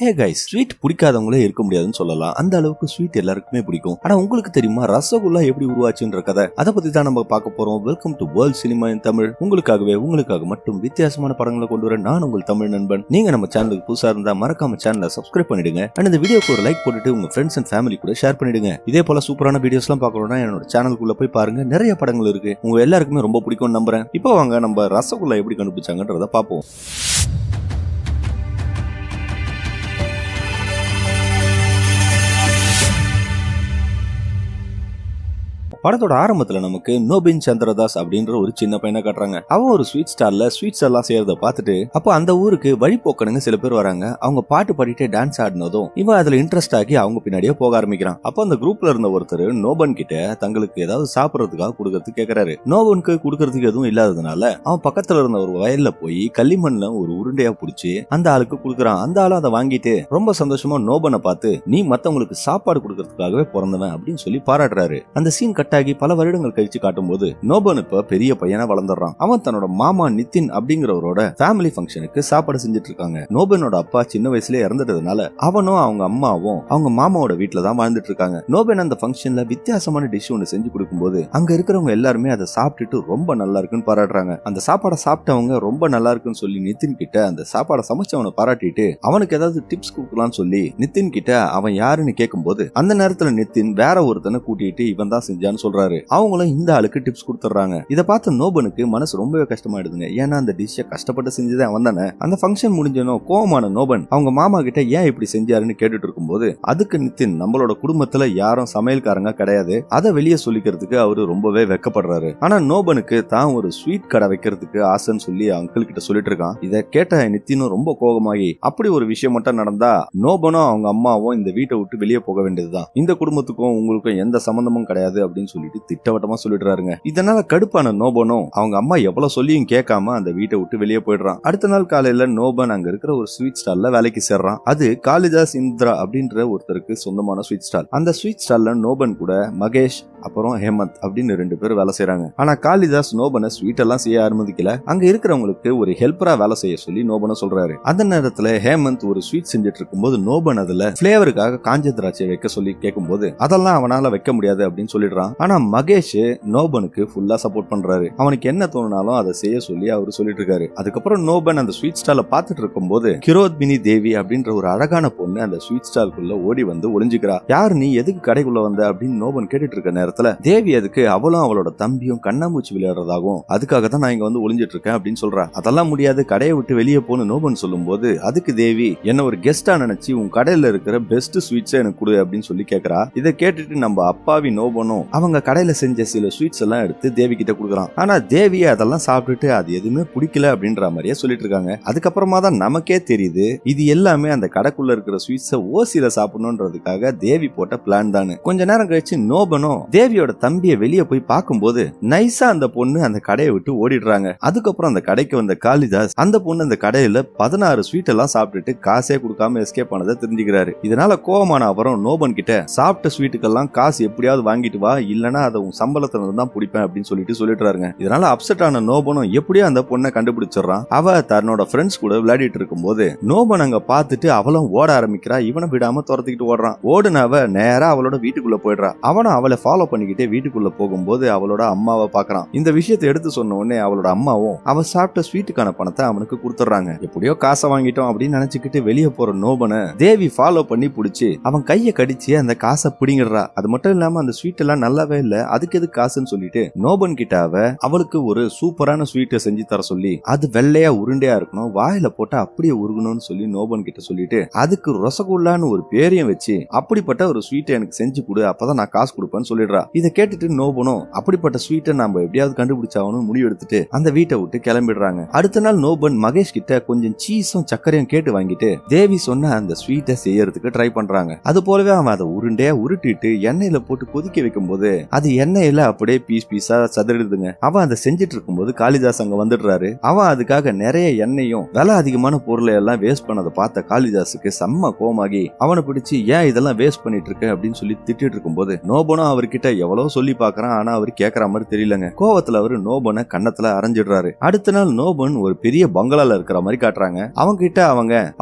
Hey guys, sweet பிடிக்காதவங்களே இருக்க முடியாதுன்னு சொல்லலாம். அந்த அளவுக்கு ஸ்வீட் எல்லாருக்குமே பிடிக்கும். ஆனா உங்களுக்கு தெரியுமா ரசகுல்லா எப்படி உருவாச்சுன்ற கதை? அதை பத்தி தான் நம்ம பார்க்க போறோம். வெல்கம் டு வேர்ல்ட் சினிமா இன் தமிழ். உங்களுக்காக மட்டும் வித்தியாசமான படங்களை கொண்டு வர நான் உங்கள் தமிழ் நண்பன். நீங்க நம்ம சேனலுக்கு புதுசா இருந்தா மறக்காம சேனலை சப்ஸ்கிரைப் பண்ணிடுங்க. அண்ட் இந்த வீடியோக்கு ஒரு லைக் போட்டுட்டு உங்க ஃப்ரெண்ட்ஸ் அண்ட் ஃபேமிலி கூட ஷேர் பண்ணிடுங்க. இதே போல சூப்பரான வீடியோஸ் எல்லாம் பார்க்கணும்னா என்னோட சேனலுக்குள்ள போய் பாருங்க. நிறைய படங்கள் இருக்கு. உங்க எல்லாருக்குமே ரொம்ப பிடிக்கும்னு நம்புறேன். இப்போ வாங்க நம்ம ரசகுல்லா எப்படி கண்டுபிடிச்சாங்கன்றத பார்ப்போம். படத்தோட ஆரம்பத்துல நமக்கு நோபின் சந்திரதாஸ் அப்படின்ற ஒரு சின்ன பையனை காட்டுறாங்க. அவன் ஒரு ஸ்வீட் ஸ்டால்ல ஸ்வீட்ஸ் எல்லாம் செய்யறத பார்த்துட்டு அப்போ அந்த ஊருக்கு வழிபோக்கனுங்க சில பேர் வராங்க. அவங்க பாட்டு பாடிட்டு டான்ஸ் ஆடினதும் இவன் அதுல இன்ட்ரெஸ்ட் ஆகி அவங்க பின்னாடியே போக ஆரம்பிக்கிறான். அப்போ அந்த குரூப்ல இருந்த ஒருத்தர் நோபன் கிட்ட தங்களுக்கு ஏதாவது சாப்பிடறதுக்காக கொடுக்கறதுக்கு கேட்கறாரு. நோபனுக்கு கொடுக்கறதுக்கு எதுவும் இல்லாததுனால அவன் பக்கத்துல இருந்த ஒரு வயல்ல போய் களிமண்ல ஒரு உருண்டையா புடிச்சு அந்த ஆளுக்கு கொடுக்குறான். அந்த ஆளும் அதை வாங்கிட்டு ரொம்ப சந்தோஷமா நோபனை பார்த்து நீ மத்தவங்களுக்கு சாப்பாடு கொடுக்கறதுக்காகவே பிறந்தவன் அப்படின்னு சொல்லி பாராட்டுறாரு. அந்த சீன் கட் ஆகி பல வருடங்கள் கழிச்சு காட்டும் போது நோபன் இப்ப பெரிய பையனா வளர்ந்துறான். அவன் தன்னோட மாமா நிதின் அப்படிங்கிறவரோட ஃபேமிலி ஃபங்க்ஷனுக்கு சாப்பாடு செஞ்சுட்டு இருக்காங்க. நோபனோட அப்பா சின்ன வயசுல இறந்துட்டதுனால அவனும் அவங்க அம்மாவும் அவங்க மாமாவோட வீட்டுல தான் வாழ்ந்துட்டு இருக்காங்க. நோபன் அந்த ஃபங்க்ஷன்ல வித்தியாசமான டிஷ் ஒன்று செஞ்சு கொடுக்கும்போது அங்க இருக்கிறவங்க எல்லாருமே அதை சாப்பிட்டுட்டு ரொம்ப நல்லா இருக்குன்னு பாராட்டுறாங்க. அந்த சாப்பாடை சாப்பிட்டவங்க ரொம்ப நல்லா இருக்குன்னு சொல்லி நிதின் கிட்ட அந்த சாப்பாடை சமைச்சவனை பாராட்டிட்டு அவனுக்கு ஏதாவது டிப்ஸ் கொடுக்கலாம்னு சொல்லி நிதின் கிட்ட அவன் யாருன்னு கேட்கும்போது அந்த நேரத்துல நிதின் வேற ஒருத்தனை கூட்டிட்டு இவன் தான் செஞ்சான்னு சொல்றாரு. அவங்களும் இந்த ஆளுக்கு டிப்ஸ் கொடுத்துறாங்க. இதை பார்த்து நோபனுக்கு மனசு ரொம்பவே கஷ்டமாயிடுதுங்க. ஏன்னா அந்த டிஷ்ஷை கஷ்டப்பட்டு செஞ்சதே அவன் தானே. அந்த ஃபங்க்ஷன் முடிஞ்சனோ கோவமான நோபன் அவங்க மாமா கிட்ட ஏன் இப்படி செஞ்சாருன்னு கேட்டுட்டு இருக்கும்போது அதுக்கு நிதின் நம்மளோட குடும்பத்துல யாரும் சமையல்காரங்க கிடையாது, அதை வெளியே சொல்லிக்கிறதுக்கு அவரு ரொம்பவே வெக்கப்படுறாரு. ஆனா நோபனுக்கு தான் ஒரு ஸ்வீட் கடை வைக்கிறதுக்கு ஆசைன்னு சொல்லி அங்கிள் கிட்ட சொல்லிட்டு இருக்கான். இதை கேட்ட நிதினும் ரொம்ப கோபமாகி அப்படி ஒரு விஷயம் மட்டும் நடந்தா நோபனும் அவங்க அம்மாவும் இந்த வீட்டை விட்டு வெளியே போக வேண்டியதுதான், இந்த குடும்பத்துக்கும் உங்களுக்கும் எந்த சம்பந்தமும் கிடையாது அப்படின்னு சொல்லிட்டு திட்டவட்டமா சொல்லிடுறாருங்க. இதனால கடுப்பான நோபனும் அவங்க அம்மா எவ்வளவு சொல்லியும் கேட்காம அந்த வீட்டை விட்டு வெளியே போயிடுறான். அடுத்த நாள் காலையில நோபன் அங்க இருக்கிற ஒரு ஸ்வீட் ஸ்டால்ல வேலைக்கு சேர்றான். அது காளிதாஸ் இந்திரா அப்படின்ற ஒருத்தருக்கு சொந்தமான ஸ்வீட் ஸ்டால். அந்த ஸ்வீட் ஸ்டால்ல நோபன் கூட மகேஷ் அப்புறம் ஹேமந்த் அப்படின்னு 2 பேர் வேலை செய்யறாங்க. ஆனா காளிதாஸ் நோபனை ஸ்வீட் எல்லாம் செய்ய அனுமதிக்கல. அங்க இருக்கிறவங்களுக்கு ஒரு ஹெல்ப்பரா வேலை செய்ய சொல்லி நோபனை சொல்றாரு. அந்த நேரத்துல ஹேமந்த் ஒரு ஸ்வீட் செஞ்சுட்டு இருக்கும்போது நோபன் அதுல பிளேவருக்காக காஞ்ச திராட்சை வைக்க சொல்லி கேட்கும்போது அதெல்லாம் அவனால வைக்க முடியாது அப்படின்னு சொல்லிடுறான். ஆனா மகேஷ் நோபனுக்கு ஃபுல்லா சப்போர்ட் பண்றாரு. அவனுக்கு என்ன தோணுனாலும் அதை செய்ய சொல்லி அவரு சொல்லிட்டு இருக்காரு. அதுக்கப்புறம் நோபன் அந்த ஸ்வீட் ஸ்டால பாத்துட்டு இருக்கும்போது கிரோத்மினி தேவி அப்படின்ற ஒரு அழகான பொண்ணு அந்த ஸ்வீட் ஸ்டால்குள்ள ஓடி வந்து ஒளிஞ்சுக்கிறா. யார் நீ, எதுக்கு கடைக்குள்ள வந்த அப்படின்னு நோபன் கேட்டுட்டு இருக்க நேரத்துல தேவி அதுக்கு அவளும் அவளோட தம்பியும் கண்ணாமூச்சி விளையாடுறதாகவும் அதுக்காக தான் நான் இங்க வந்து ஒளிஞ்சிட்டு இருக்கேன் அப்படின்னு சொல்றா. அதெல்லாம் முடியாது, கடையை விட்டு வெளியே போன்னு நோபன் சொல்லும் போது அதுக்கு தேவி என்ன ஒரு கெஸ்டா நினைச்சு உன் கடையில இருக்கிற பெஸ்ட் ஸ்வீட்ஸ் எனக்கு கொடு அப்படின்னு சொல்லி கேக்குறா. இதை கேட்டுட்டு நம்ம அப்பாவி நோபனும் அவங்க கடையில செஞ்ச சில ஸ்வீட்ஸ் எல்லாம் எடுத்து தேவி கிட்ட கொடுக்குறான். ஆனா தேவி அதெல்லாம் சாப்பிட்டுட்டு அது எதுவுமே பிடிக்கல அப்படின்ற மாதிரியே சொல்லிட்டு இருக்காங்க. அதுக்கப்புறமா தான் நமக்கே தெரியுது இது எல்லாமே அந்த கடைக்குள்ள இருக்கிற ஸ்வீட்ஸை ஓசியில சாப்பிடணும்ன்றதுக்காக தேவி போட்ட பிளான் தான். கொஞ்ச நேரம் கழிச்சு நோபனும் தேவியோட தம்பியை வெளியே போய் பார்க்கும்போது நைஸா அந்த பொண்ணு அந்த கடையை விட்டு ஓடிடுறாங்க. அதுக்கப்புறம் அந்த கடைக்கு வந்த காளிதாஸ் அந்த பொண்ணு அந்த கடையில 16 ஸ்வீட் எல்லாம் சாப்பிட்டுட்டு காசே கொடுக்காம எஸ்கேப் ஆனதை தெரிஞ்சுக்கிறாரு. இதனால கோவமான அப்புறம் நோபன் கிட்ட சாப்பிட்ட ஸ்வீட்டுக்கெல்லாம் காசு எப்படியாவது வாங்கிட்டு வா, இல்லனா அதை உன் சம்பளத்துல தான் பிடிப்பேன் அப்படின்னு சொல்லிட்டுறாங்க. இதனால அப்செட் ஆன நோபனும் எப்படியோ அந்த பொண்ணை கண்டுபிடிச்சிடறான். அவ தன்னோட ஃப்ரெண்ட்ஸ் கூட விளையாடிட்டு இருக்கும் போது நோபன் அங்க பார்த்துட்டு அவளும் ஓட ஆரம்பிக்கிறா. இவனை விடாம துரத்திக்கிட்டு ஓடுறான். ஓடுனவ நேரா அவளோட வீட்டுக்குள்ள போயிடுறா. அவனும் அவளை ஃபாலோ பண்ணிக்கிட்டே வீட்டுக்குள்ள போகும்போது அவளோட அம்மாவை பாக்குறான். இந்த விஷயத்தை எடுத்து சொன்ன உடனே அவளோட அம்மாவும் அவ சாப்பிட்ட ஸ்வீட்டுக்கான பணத்தை அவனுக்கு கொடுத்துறாங்க. எப்படியோ காசை வாங்கிட்டோம் அப்படின்னு நினைச்சுக்கிட்டு வெளியே போற நோபனை தேவி ஃபாலோ பண்ணி பிடிச்சி அவன் கையை கடிச்சு அந்த காசை பிடிங்கிடுறா. அது மட்டும் இல்லாம அந்த ஸ்வீட் எல்லாம் நல்லாவே இல்ல, அதுக்கு எது காசுன்னு சொல்லிட்டு நோபன் கிட்ட அவளுக்கு ஒரு சூப்பரான ஸ்வீட்டை செஞ்சு தர சொல்லி அது வெள்ளையா உருண்டையா இருக்கணும், வாயில போட்டா அப்படியே உருகணும்னு சொல்லி நோபன் கிட்ட சொல்லிட்டு அதுக்கு ரசகுல்லான்னு ஒரு பேரையும் வச்சு அப்படிப்பட்ட ஒரு ஸ்வீட்டை எனக்கு செஞ்சு கொடு, அப்பதான் நான் காசு கொடுப்பேன்னு சொல்லிடுறா. இதை கேட்டுட்டு நோபனும் அப்படிப்பட்ட ஸ்வீட்டை நம்ம எப்படியாவது கண்டுபிடிச்சாவணும் முடிவு எடுத்துட்டு அந்த வீட்டை விட்டு கிளம்பிடுறாங்க. அடுத்த நாள் நோபன் மகேஷ் கிட்ட கொஞ்சம் சீஸும் சர்க்கரையும் கேட்டு வாங்கிட்டு தேவி சொன்ன அந்த ஸ்வீட்டை செய்யறதுக்கு ட்ரை பண்றாங்க. அது போலவே அவன் அதை உருண்டையா உருட்டிட்டு எண்ணெயில போட்டு கொதிக்க வைக்கும் போது அது எண்ணெயில அப்படியே பீஸ் பீஸா சதுரிடுதுங்க. அவன் அதை செஞ்சுட்டு இருக்கும்போது காளிதாஸ் அங்க வந்துடுறாரு. அவன் அதுக்காக நிறைய எண்ணெயும் விலை அதிகமான பொருளை எல்லாம் வேஸ்ட் பண்ணதை பார்த்த காளிதாஸுக்கு செம்ம கோமாகி அவனை பிடிச்சி ஏன் இதெல்லாம் வேஸ்ட் பண்ணிட்டு இருக்க அப்படின்னு சொல்லி திட்டிட்டு இருக்கும்போது நோபனும் அவர்கிட்ட கிட்ட எவ்வளவு சொல்லி பாக்குறான், ஆனா அவர் கேக்குற மாதிரி தெரியலங்க. கோவத்துல அவரு நோபனை கன்னத்துல அரைஞ்சிடுறாரு. அடுத்த நாள் நோபன் ஒரு பெரிய பங்களால இருக்கிற மாதிரி காட்டுறாங்க. அவங்க கிட்ட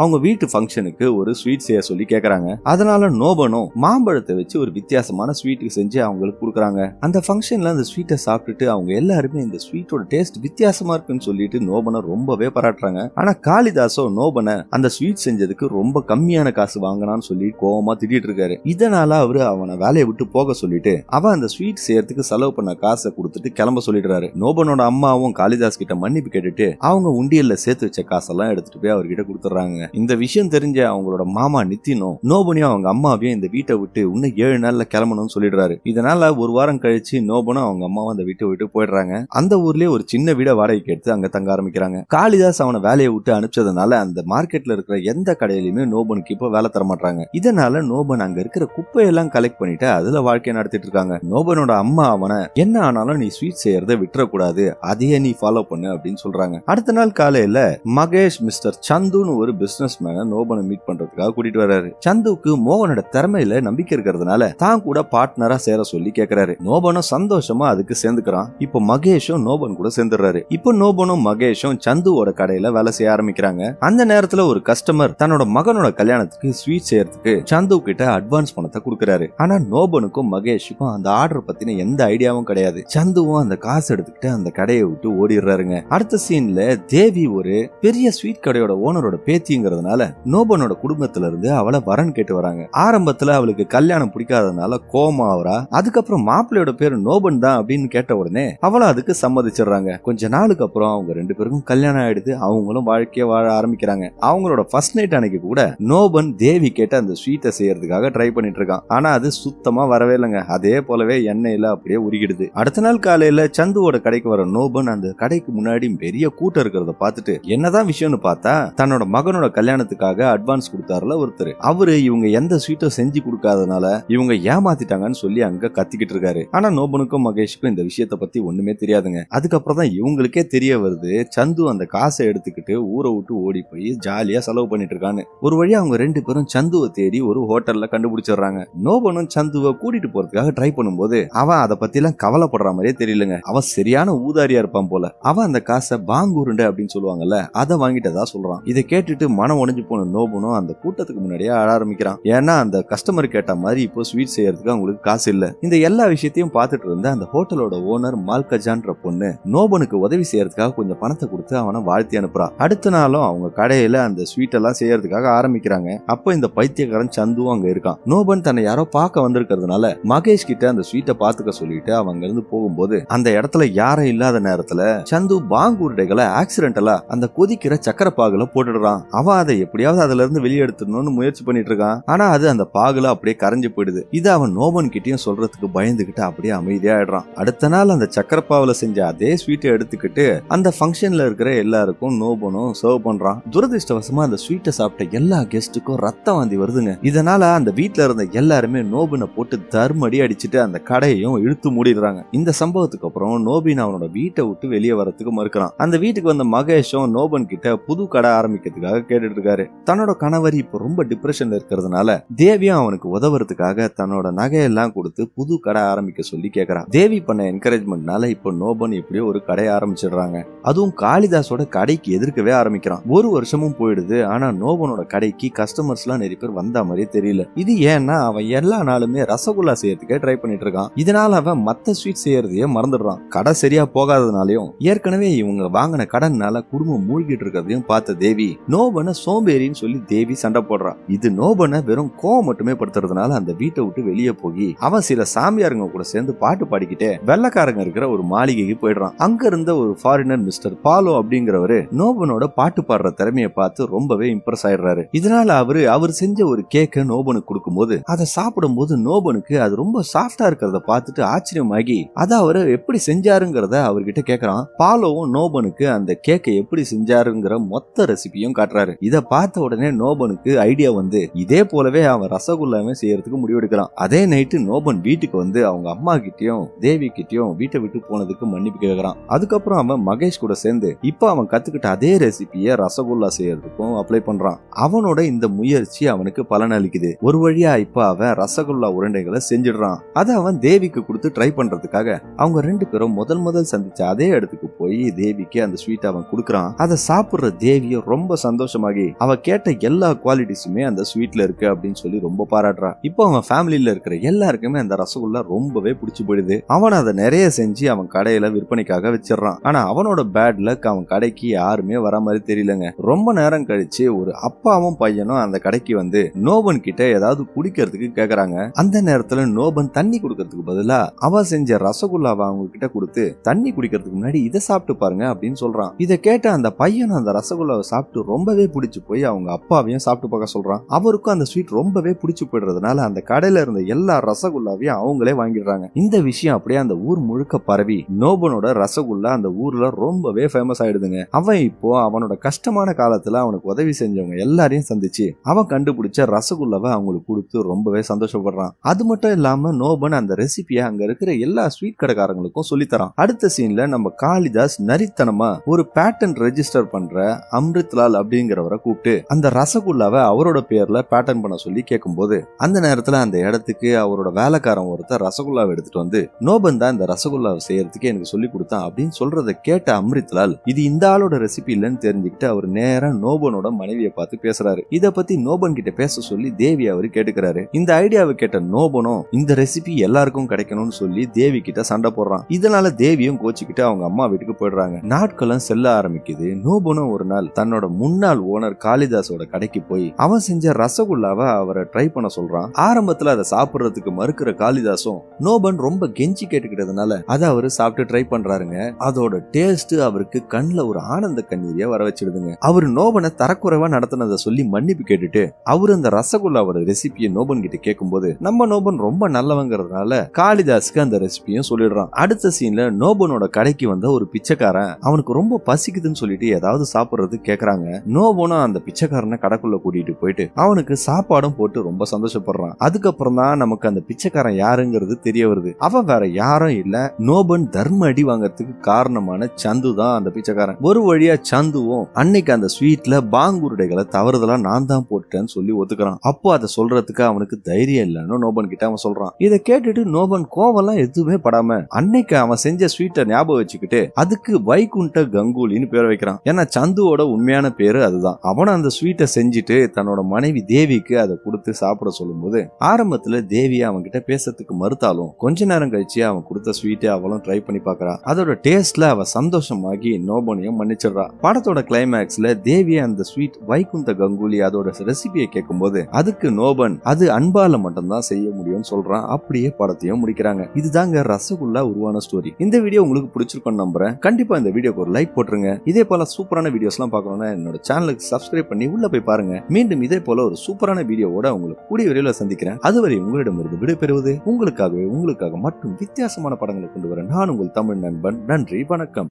அவங்க வீட்டு ஃபங்க்ஷனுக்கு ஒரு ஸ்வீட் செய்ய சொல்லி கேக்குறாங்க. அதனால நோபனும் மாம்பழத்தை வச்சு ஒரு வித்தியாசமான ஸ்வீட் செஞ்சு அவங்களுக்கு கொடுக்குறாங்க. அந்த ஃபங்க்ஷன்ல அந்த ஸ்வீட்டை சாப்பிட்டுட்டு அவங்க எல்லாருமே இந்த ஸ்வீட்டோட டேஸ்ட் வித்தியாசமா இருக்குன்னு சொல்லிட்டு நோபனை ரொம்பவே பாராட்டுறாங்க. ஆனா காளிதாசோ நோபனை அந்த ஸ்வீட் செஞ்சதுக்கு ரொம்ப கம்மியான காசு வாங்கினான்னு சொல்லி கோவமா திட்டிட்டு இருக்காரு. இதனால அவரு அவனை வேலையை விட்டு போக சொல்லிட்டு அவன் அந்த ஸ்வீட் செய்யறதுக்கு செலவு பண்ண காசை கொடுத்துட்டு கிளம்ப சொல்லிடுறாரு. நோபனோட அம்மாவும் காளிதாஸ் கிட்ட மன்னிப்பு கேட்டுட்டு அவங்க உண்டியல்ல சேர்த்து வச்ச காசெல்லாம் எடுத்துட்டு போய் அவர்கிட்ட கொடுத்துறாங்க. இந்த விஷயம் தெரிஞ்ச அவங்களோட மாமா நித்தினும் நோபனையும் அவங்க அம்மாவையும் இந்த வீட்டை விட்டு இன்னும் 7 நாள்ல கிளம்பணும்னு சொல்லிடுறாரு. இதனால ஒரு வாரம் கழிச்சு நோபனும் அவங்க அம்மாவும் அந்த வீட்டை விட்டு போயிடுறாங்க. அந்த ஊர்லயே ஒரு சின்ன வீட வாடகைக்கு எடுத்து அங்க தங்க ஆரம்பிக்கிறாங்க. காளிதாஸ் அவனை வேலையை விட்டு அனுப்பிச்சதுனால அந்த மார்க்கெட்ல இருக்கிற எந்த கடையிலுமே நோபனுக்கு இப்ப வேலை தர மாட்டாங்க. இதனால நோபன் அங்க இருக்கிற குப்பையெல்லாம் கலெக்ட் பண்ணிட்டு அதுல வாழ்க்கையை நடத்திட்டு இருக்காங்க. நோபனோட அம்மா அவனை என்ன ஆனாலும் நீ ஸ்வீட் செய்யறத விட்டுறக்கூடாது, அதையே நீ ஃபாலோ பண்ணு அப்படின்னு சொல்றாங்க. அடுத்த நாள் காலையில மகேஷ் மிஸ்டர் சந்துன்னு ஒரு பிசினஸ் மேன நோபனை மீட் பண்றதுக்காக கூட்டிட்டு வர்றாரு. சந்துக்கு மோகனோட திறமையில நம்பிக்கை இருக்கிறதுனால தான் கூட பார்ட்னரா சேர சொல்லி கேக்குறாரு. நோபனும் சந்தோஷமா அதுக்கு சேர்ந்துக்கிறான். இப்போ மகேஷும் நோபன் கூட சேர்ந்துடுறாரு. இப்போ நோபனும் மகேஷும் சந்துவோட கடையில வேலை செய்ய ஆரம்பிக்கிறாங்க. அந்த நேரத்துல ஒரு கஸ்டமர் தன்னோட மகனோட கல்யாணத்துக்கு ஸ்வீட் செய்யறதுக்கு சந்து கிட்ட அட்வான்ஸ் பணத்தை கொடுக்கறாரு. ஆனா நோபனுக்கும் மகேஷுக்கும் அந்த ஆர்டர் பத்தின எந்த ஐடியாவும் கிடையாது. சந்துவும் அந்த காசு எடுத்துக்கிட்டு அந்த கடையை விட்டு ஓடிடுறாருங்க. அடுத்த சீன்ல தேவி ஒரு பெரிய ஸ்வீட் கடையோட ஓனரோட பேத்திங்கிறதுனால நோபனோட குடும்பத்துல இருந்து அவளை வரன் கேட்டு வராங்க. ஆரம்பத்துல அவளுக்கு கல்யாணம் பிடிக்காதனால கோமா அவரா, அதுக்கப்புறம் மாப்பிள்ளையோட பேரு நோபன் தான் அப்படின்னு கேட்ட உடனே அவளை அதுக்கு சம்மதிச்சிடுறாங்க. கொஞ்ச நாளுக்கு அப்புறம் அவங்க 2 பேருக்கும் கல்யாணம் ஆயிடுது. அவங்களும் வாழ்க்கைய வாழ ஆரம்பிக்கிறாங்க. அவங்களோட ஃபர்ஸ்ட் நைட் அன்னைக்கு கூட நோபன் தேவி கேட்ட அந்த ஸ்வீட்டை செய்யறதுக்காக ட்ரை பண்ணிட்டு இருக்கான். ஆனா அது சுத்தமா வரவே இல்லைங்க. அதே போலவே எண்ணெயில அப்படியே உருகிடுது. அடுத்த நாள் காலையில சந்துவோட கடைக்கு வர நோபன் அந்த கடைக்கு முன்னாடி பெரிய கூட்டம் இருக்கிறத பார்த்துட்டு என்னதான் விஷயம்னு பார்த்தா தன்னோட மகனோட கல்யாணத்துக்காக அட்வான்ஸ் கொடுத்தாருல ஒருத்தர், அவரு இவங்க எந்த ஸ்வீட்டும் செஞ்சு கொடுக்காதனால இவங்க ஏமாத்திட்டாங்கன்னு சொல்லி அங்க கத்திக்கிட்டு இருக்காரு. ஆனா நோபனுக்கும் மகேஷுக்கும் இந்த விஷயத்தை பத்தி ஒண்ணுமே தெரியாதுங்க. அதுக்கப்புறம் தான் இவங்களுக்கே தெரிய வருது சந்து அந்த காசை எடுத்துக்கிட்டு ஊரை விட்டு ஓடி போய் ஜாலியா செலவு பண்ணிட்டு இருக்கான்னு. ஒரு வழியா அவங்க 2 பேரும் சந்துவை தேடி ஒரு ஹோட்டல்ல கண்டுபிடிச்சிடுறாங்க. நோபனும் சந்துவை கூட்டிட்டு போறதுக்காக ட்ரை பண்ணும்போது அவன் அதை பத்தி எல்லாம் கவலைப்படுற மாதிரியே தெரியலங்க. அவன் சரியான ஊதாரியா இருப்பான் போல. அவன் அந்த காசை பாங்குருண்டை அப்படின்னு சொல்லுவாங்கல்ல, அதை வாங்கிட்டதா சொல்றான். இதை கேட்டுட்டு மனம் உடைஞ்சு போன நோபனும் அந்த கூட்டத்துக்கு முன்னாடியே அழ ஆரம்பிக்கிறான். ஏன்னா அந்த கஸ்டமர் கேட்ட மாதிரி இப்போ ஸ்வீட் செய்யறதுக்கு அவங்களுக்கு காசு இல்ல. இந்த எல்லா விஷயத்தையும் பார்த்துட்டு இருந்த அந்த ஹோட்டலோட ஓனர் மால்கஜான்ற பொண்ணு நோபனுக்கு உதவி செய்யறதுக்காக கொஞ்சம் பணத்தை கொடுத்து அவனை வாழ்த்தி அனுப்புறா. அடுத்த நாளும் அவங்க கடையில அந்த ஸ்வீட் எல்லாம் செய்யறதுக்காக ஆரம்பிக்கிறாங்க. அப்போ இந்த பைத்தியக்காரன் சந்துவும் அங்க இருக்கான். நோபன் தன்னை யாரோ பார்க்க வந்திருக்கிறதுனால மகேஷ் கிட்ட அந்த ஸ்வீட்டை பாத்துக்க சொல்லிட்டு அவங்க இருந்து போகும்போது அந்த இடத்துல யாரும் இல்லாத நேரத்துல சந்து பாங்குருடைகளை ஆக்சிடென்டலா அந்த கொதிக்கிற சக்கர பாகுல போட்டுடுறான். அவன் அதை எப்படியாவது அதுல இருந்து வெளியெடுத்துடணும்னு முயற்சி பண்ணிட்டு இருக்கான். ஆனா அது அந்த பாகுல அப்படியே கரைஞ்சு போயிடுது. இதை அவன் நோபன் கிட்டயும் சொல்றதுக்கு பயந்துகிட்டு அப்படியே அமைதியா ஆயிடுறான். அடுத்த நாள் அந்த சக்கரப்பாவுல செஞ்ச அதே ஸ்வீட்டை எடுத்துக்கிட்டு அந்த ஃபங்க்ஷன்ல இருக்கிற எல்லாருக்கும் நோபனும் சர்வ் பண்றான். துரதிருஷ்டவசமா அந்த ஸ்வீட்டை சாப்பிட்ட எல்லா கெஸ்டுக்கும் ரத்தம் வாந்தி வருதுங்க. இதனால அந்த வீட்டுல இருந்த எல்லாருமே நோபனை போட்டு தர்மடி அடிச்சுட்டு அந்த கடையையும் இழுத்து மூடிடுறாங்க. இந்த சம்பவத்துக்கு அப்புறம் நோபின் அவனோட வீட்டை விட்டு வெளியே வரத்துக்கு மறுக்கிறான். அந்த வீட்டுக்கு வந்த மகேஷும் நோபன் கிட்ட புது கடை ஆரம்பிக்கிறதுக்காக கேட்டுட்டு இருக்காரு. தன்னோட கணவர் இப்ப ரொம்ப டிப்ரெஷன்ல இருக்கிறதுனால தேவியும் அவனுக்கு உதவுறதுக்காக தன்னோட நகையெல்லாம் கொடுத்து புது கடை ஆரம்பிக்க சொல்லி கேக்குறான். தேவி பண்ண என்கரேஜ்மெண்ட்னால இப்ப நோபன் எப்படியோ ஒரு கடை ஆரம்பிச்சிடுறாங்க. அதுவும் காளிதாஸோட கடைக்கு எதிர்க்கவே ஆரம்பிக்கிறான். 1 வருஷமும் போயிடுது. ஆனா நோபனோட கடைக்கு கஸ்டமர்ஸ் எல்லாம் நிறைய பேர் வந்த மாதிரி தெரியல. இது ஏன்னா அவன் எல்லா நாளுமே ரசகுல்லா செய்யறதுக்கே ட்ரை பண்ணிட்டு இருக்கான். இதனால அவன் மத்த ஸ்வீட் செய்யறதையே மறந்துடுறான். கடை சரியா போகாததுனாலையும் ஏற்கனவே இவங்க வாங்கின கடன்னால குடும்பம் மூழ்கிட்டு இருக்கிறதையும் பார்த்த தேவி நோபனை சோம்பேறின்னு சொல்லி தேவி சண்டை போடுறான். இது நோபனை வெறும் கோவம் மட்டுமே படுத்துறதுனால அந்த வீட்டை விட்டு வெளியே போய் அவன் சில சாமியாருங்க கூட சேர்ந்து பாட்டு பாடிக்கிட்டே வெள்ளக்காரங்க இருக்கிற ஒரு மாளிகைக்கு போயிடுறான். அங்க இருந்த ஒரு ஃபாரினர் மிஸ்டர் பாலோ அப்படிங்கிறவரு நோபனோட பாட்டு பாடுற திறமையை பார்த்து ரொம்பவே இம்ப்ரெஸ் ஆயிடுறாரு. இதனால அவர் செஞ்ச ஒரு கேக்க நோபனுக்கு கொடுக்கும்போது அதை சாப்பிடும் போது நோபனுக்கு அது ரொம்ப சாஃப்டா இருக்கிறத பார்த்துட்டு ஆச்சரியமாகி அதை அவரு எப்படி செஞ்சாருங்கிறத அவர்கிட்ட கேக்குறான். பாலோவும் நோபனுக்கு அந்த கேக்கை எப்படி செஞ்சாருங்கிற மொத்த ரெசிபியும் காட்டுறாரு. இதை பார்த்த உடனே நோபனுக்கு ஐடியா வந்து இதே போலவே அவன் ரசகுல்லாவே செய்யறதுக்கு முடிவெடுக்கிறான். அதே நைட்டு நோபன் வீட்டுக்கு வந்து அவங்க அம்மா கிட்டயும் தேவி கிட்டயும் வீட்டை விட்டு போனதுக்கு மன்னிப்பு கேட்கறான். அதுக்கப்புறம் அவன் மகேஷ் கூட சேர்ந்து இப்ப அவன் கத்துக்கிட்ட அதே ரெசிபியை ரசகுல்லா செய்யறதுக்கும் அப்ளை பண்றான். அவனோட இந்த முயற்சி அவனுக்கு பலன் அளிக்குது. ஒரு வழியா இப்ப அவன் ரசகுல்லா உருண்டைகளை செஞ்சிடுறான். அதை அவன் தேவிக்கு கொடுத்து ட்ரை பண்றதுக்காக அவங்க 2 பேரும் முதல் சந்திச்ச அதே இடத்துக்கு போய் தேவிக்கு அந்த ஸ்வீட் அவன் கொடுக்கறான். அதை சாப்பிடுற தேவியும் ரொம்ப சந்தோஷமாகி அவ கேட்ட எல்லா குவாலிட்டிஸுமே அந்த ஸ்வீட்ல இருக்கு அப்படின்னு சொல்லி ரொம்ப பாராட்டுறா. இப்போ அவன் ஃபேமிலியில இருக்கிற எல்லாருக்குமே அந்த ரசகுல்லா ரொம்பவே பிடிச்சு போயிடுது. அவன் அதை நிறைய செஞ்சு அவன் கடையில விற்பனைக்காக வச்சிடறான். ஆனா அவனோட பேட் லக் அவன் கடைக்கு யாருமே வர மாதிரி தெரியலங்க. ரொம்ப நேரம் கழிச்சு ஒரு அப்பாவும் பையனும் அந்த கடைக்கு வந்து நோபன் கிட்ட ஏதாவது குடிக்கிறதுக்கு கேக்குறாங்க. அந்த நேரத்துல நோபன் தண்ணி குடுக்கறதுக்கு பதிலா அவ செஞ்ச ரசகுல்லாவை அவங்க கிட்ட கொடுத்து தண்ணி குடிக்கிறதுக்கு முன்னாடி இதை சாப்பிட்டு பாருங்க அப்படின்னு சொல்றான். இதை கேட்ட அந்த பையனும் அந்த ரசகுல்லாவை சாப்பிட்டு ரொம்பவே பிடிச்சு போய் அவங்க அப்பாவையும் சாப்பிட்டு பார்க்க சொல்றான். அவருக்கும் அந்த ஸ்வீட் ரொம்பவே பிடிச்சு போயிடுறதுனால அந்த கடையில இருந்த எல்லா ரசகுல்லாவையும் அவங்களே வாங்கிடுறாங்க. இந்த விஷயம் அப்படியே அந்த ஊர் முழுக்க பரவி நோபனோட ரசகுல்லா அந்த ஊர்ல ரொம்பவே ஃபேமஸ் ஆயிடுதுங்க. அவன் இப்போ அவனோட கஷ்டமான காலத்துல அவனுக்கு உதவி செஞ்சவங்க எல்லாரையும் சந்திச்சு அவன் கண்டுபிடிச்ச ரசகுல்லாவை அவங்களுக்கு கொடுத்து ரொம்பவே சந்தோஷப்படுறான். அது மட்டும் இல்லாம நோபன் அந்த ரெசிபியை அங்க இருக்கிற எல்லா ஸ்வீட் கடைக்காரங்களுக்கும் சொல்லித்தரான். அடுத்த சீன்ல நம்ம காளிதாஸ் நரித்தனமா ஒரு பேட்டன் ரெஜிஸ்டர் பண்ற அம்ரித்லால் அப்படிங்கிறவரை கூப்பிட்டு அந்த ரசகுல்லாவை அவரோட பேர்ல பேட்டன் பண்ண சொல்லி கேட்கும்போது அந்த நேரத்துல அந்த இடத்துக்கு அவரோட வேலைக்காரன் ஒருத்தர் ரசகுல்லாவை எடுத்துட்டு வந்து நோபன் தான் இந்த ரசகுல்லாவை செய்யறதுக்கு எனக்கு சொல்லி கொடுத்தான் அப்படின்னு சொல்றதை கேட்ட அம்ரித்லால் இது இந்த ஆளோட ரெசிபி இல்லைன்னு தெரிஞ்சுக்கிட்டு அவர் நேரா நோபனோட மனைவியை பார்த்து பேசுறாரு. இத பத்தி நோபன் கிட்ட பேச சொல்லி தேவி அவரு கேட்டுக்கிறாரு. இந்த ஐடியாவை கேட்ட நோபனும் இந்த ரெசிபி எல்லாருக்கும் கிடைக்கணும்னு சொல்லி தேவி கிட்ட சண்டை போடுறான். இதனால தேவியும் கோச்சிக்கிட்டு அவங்க அம்மா வீட்டுக்கு போயிடுறாங்க. நாட்களும் செல்ல ஆரம்பிக்குது. நோபனும் ஒரு நாள் தன்னோட முன்னாள் ஓனர் காளிதாஸோட கடைக்கு போய் அவன் செஞ்ச ரசகுல்லாவை அவரை ட்ரை பண்ண சொல்றான். ஆரம்பத்துல அதை சாப்பிடுறதுக்கு மறுக்கிற காளிதாஸும் நோபன் ரொம்ப கெஞ்சி கேட்டுக்கிட்டதுனால அதை அவரு சாப்பிட்டு ட்ரை பண்றாருங்க. அதோட டேஸ்ட் அவருக்கு கண்ணுல ஒரு ஆனந்த கண்ணீரைய வர வச்சிடுதுங்க. அவரு நோபனை தரக்குறைவா நடத்தினதை சொல்லி மன்னிப்பு கேட்டுட்டு அவரு அந்த ரசகுல்லாவோட ரெசிபியை நோபன் கிட்ட கேட்கும்போது நம்ம நோபன் ரொம்ப நல்லவங்கிறதுனால காளிதாஸ்க்கு அந்த ரெசிபியும் சொல்லிடுறான். அடுத்த சீன்ல நோபனோட கடைக்கு வந்த ஒரு பிச்சைக்காரன் அவனுக்கு ரொம்ப பசிக்குதுன்னு சொல்லிட்டு ஏதாவது சாப்பிடுறது கேக்குறாங்க. நோபனும் அந்த பிச்சைக்காரனை கடைக்குள்ள கூட்டிட்டு போயிட்டு அவனுக்கு சாப்பாடும் போட்டு ரொம்ப சந்தோஷப்படுறான். அதுக்கப்புறம் தான் நமக்கு அந்த பிச்சைக்காரன் யாருங்கிறது தெரிய வருது. அவன் வேற யாரும் இல்ல, நோபன் தர்ம அடி வாங்கறதுக்கு காரணமான சந்து தான் அந்த பிச்சைக்காரன். ஒரு வழியா சந்துவும் அன்னைக்கு அந்த ஸ்வீட்ல பாங்குருடைகளை தவறுதலா நான் தான் போட்டேன்னு சொல்லி ஒத்துக்கிறான். அப்போ அதை சொல்றதுக்கு அவனுக்கு தைரியம் இல்லைன்னு நோபன் கிட்ட அவன் சொல்றான். இதை கேட்டுட்டு நோபன் கோவம்லாம் எதுவுமே படாம அன்னைக்கு அவன் செஞ்ச ஸ்வீட்டை ஞாபகம் வச்சுக்கிட்டு அதுக்கு வைகுண்ட கங்குலின்னு பேர் வைக்கிறான். ஏன்னா சந்துவோட உண்மையான பேரு அதுதான். அவன் அந்த ஸ்வீட்டை செஞ்சுட்டு தன்னோட மனைவி தேவிக்கு அதை கொடுத்து சாப்பிட சொல்லும் போது ஆரம்பத்துல தேவி அவன் கிட்ட பேசுறதுக்கு மறுத்தாலும் கொஞ்ச நேரம் கழிச்சு அவன் கொடுத்த ஸ்வீட்டை அவளும் ட்ரை பண்ணி பாக்குறா. அதோட டேஸ்ட்ல அவ சந்தோஷமாகி நோபனையும் மன்னிச்சிடுறா. படத்தோட கிளைமேக்ஸ்ல தேவி அந்த ஸ்வீட் வைகுந்த கங்குலி அதோட ரெசிபியை கேட்கும் போது அதுக்கு நோபன் அது அன்பால மட்டும்தான் செய்ய முடியும்னு சொல்றான். அப்படியே படத்தையும் முடிக்கிறாங்க. இதுதாங்க ரசகுல்லா உருவான ஸ்டோரி. இந்த வீடியோ உங்களுக்கு பிடிச்சிருக்கும் நம்புறேன். கண்டிப்பா இந்த வீடியோக்கு ஒரு லைக் போட்டுருங்க. இதே போல சூப்பரான வீடியோஸ் எல்லாம் பார்க்கணும்னா என்னோட சேனலுக்கு சப்ஸ்கிரைப் பண்ணி உள்ள போய் பாருங்க. மீண்டும் இதே போல ஒரு சூப்பரான வீடியோவோட உங்களுக்கு கூடிய விரைவில் சந்திக்கிறேன். அதுவரை உங்களிடமிருந்து விடைபெறுவது உங்களுக்காக மட்டும் வித்தியாசமான படங்களை கொண்டு வர நான் உங்கள் தமிழ் நண்பன். நன்றி, வணக்கம்.